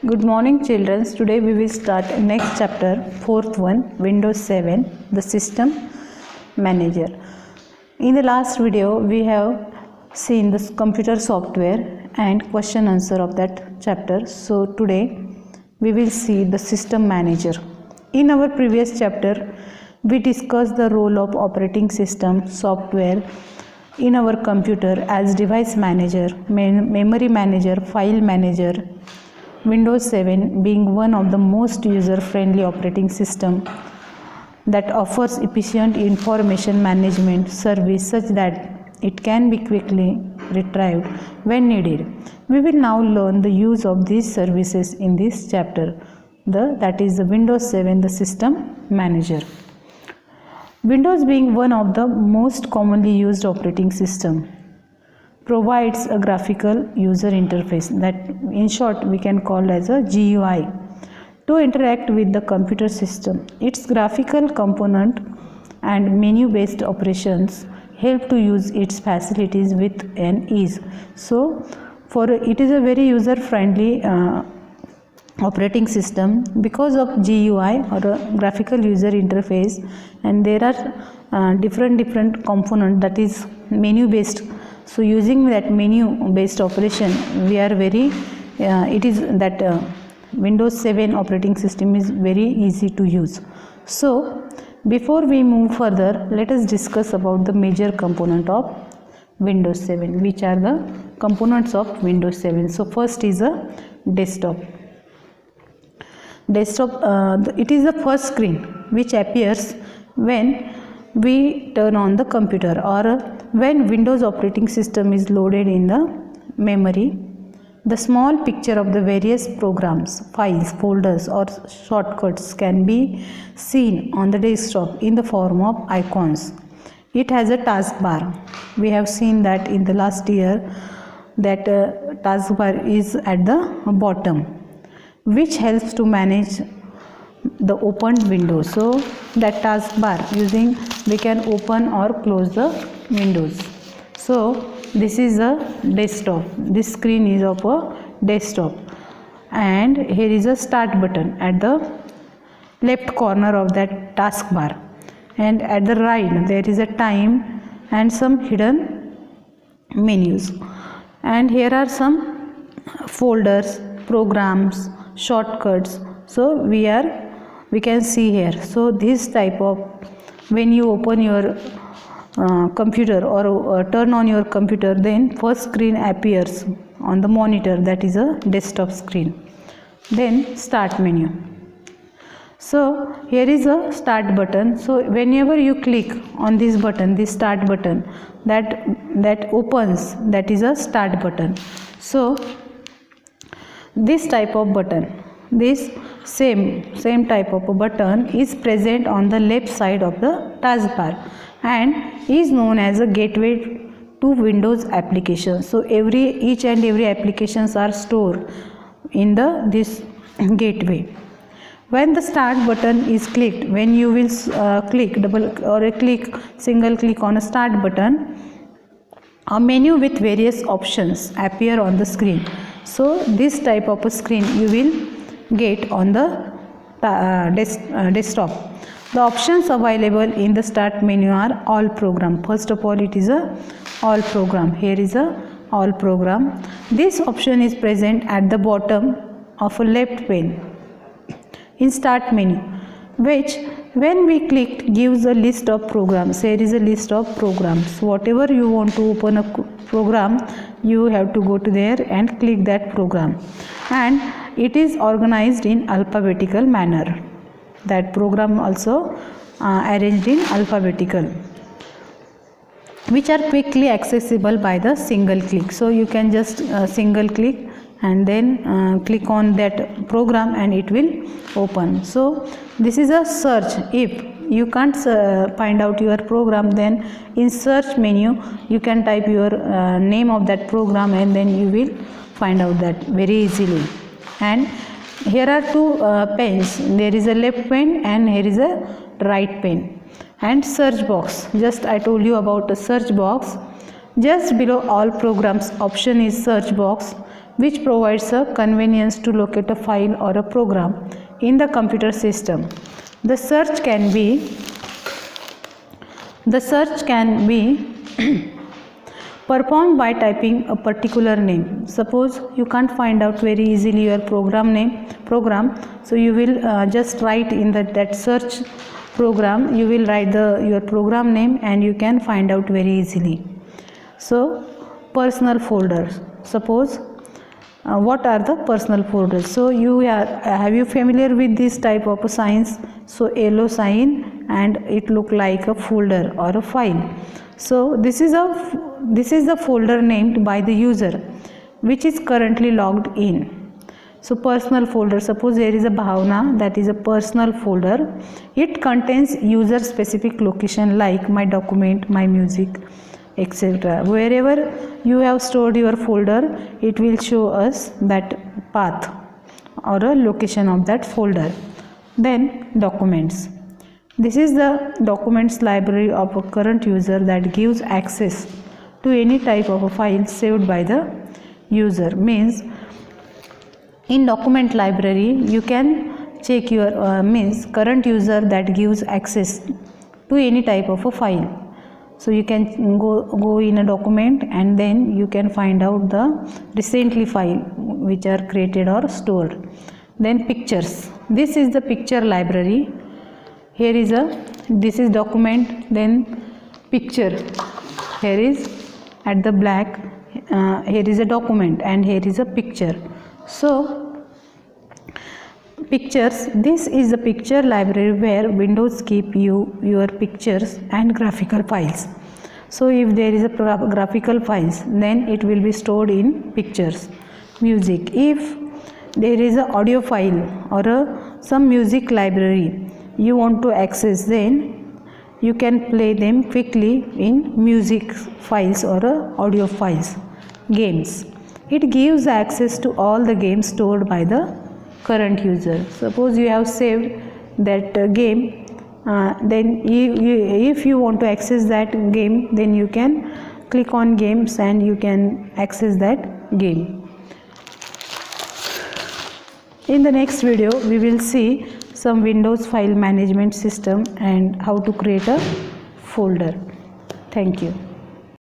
Good morning children. Today we will start next chapter, fourth one, Windows 7, the system manager. In the last video we have seen the computer software and question answer of that chapter. So today we will see the system manager. In our previous chapter we discussed the role of operating system software in our computer as device manager, memory manager, file manager. Windows 7 being one of the most user-friendly operating system that offers efficient information management service such that it can be quickly retrieved when needed. We will now learn the use of these services in this chapter. That is the Windows 7, the system manager. Windows being one of the most commonly used operating system provides a graphical user interface that in short we can call as a GUI to interact with the computer system. Its graphical component and menu based operations help to use its facilities with an ease. So it is a very user friendly operating system because of GUI or a graphical user interface, and there are different component that is menu based. So using that menu based operation we are very Windows 7 operating system is very easy to use. So before we move further, let us discuss about the major component of Windows 7, which are the components of Windows 7. So first is a desktop. It is the first screen which appears when we turn on the computer or when Windows operating system is loaded in the memory. The small picture of the various programs, files, folders or shortcuts can be seen on the desktop in the form of icons. It has a taskbar. We have seen that in the last year that taskbar is at the bottom, which helps to manage the opened window. So that taskbar using we can open or close the windows. So this is a desktop. This screen is of a desktop, and here is a start button at the left corner of that taskbar, and at the right there is a time and some hidden menus, and here are some folders, programs, shortcuts. So we can see here. So this type of, when you open your computer or turn on your computer, then first screen appears on the monitor, that is a desktop screen. Then start menu. So here is a start button. So whenever you click on this button, this start button, that opens, that is a start button. So this type of button, this same type of a button is present on the left side of the taskbar and is known as a gateway to Windows applications. So each and every applications are stored in this gateway. When the start button is clicked, when you will single click on a start button, a menu with various options appear on the screen. So this type of a screen you will get on the desktop. The options available in the start menu are all program. First of all, it is a all program. Here is a all program. This option is present at the bottom of a left pane in start menu, which when we click gives a list of programs. Here is a list of programs. Whatever you want to open a program, you have to go to there and click that program, and it is organized in alphabetical manner. That program also arranged in alphabetical, which are quickly accessible by the single click. So you can just single click and then click on that program and it will open. So this is a search. If you can't find out your program, then in search menu you can type your name of that program and then you will find out that very easily. And here are two panes. There is a left pane and here is a right pane. And search box, just I told you about the search box. Just below all programs option is search box, which provides a convenience to locate a file or a program in the computer system. The search can be performed by typing a particular name. Suppose you can't find out very easily your program, so you will just write in that search program, you will write your program name and you can find out very easily. So personal folders, suppose what are the personal folders? So have you familiar with this type of signs? So yellow sign and it look like a folder or a file. So this is the folder named by the user which is currently logged in. So personal folder, suppose there is a Bhavna, that is a personal folder. It contains user specific location like my document, my music, etc. Wherever you have stored your folder, it will show us that path or a location of that folder. Then documents. This is the documents library of a current user that gives access to any type of a file saved by the user. Means in document library you can check your current user that gives access to any type of a file. So you can go in a document and then you can find out the recently file which are created or stored. Then pictures. This is the picture library. Here is this is document, then picture. Here is at the black, here is a document and here is a picture. So pictures, this is the picture library where Windows keep your pictures and graphical files. So if there is a graphical files, then it will be stored in pictures. Music, if there is a audio file or some music library you want to access, then you can play them quickly in music files or audio files. Games, it gives access to all the games stored by the current user. Suppose you have saved that game, then if you want to access that game, then you can click on games and you can access that game. In the next video we will see some Windows file management system and how to create a folder. Thank you.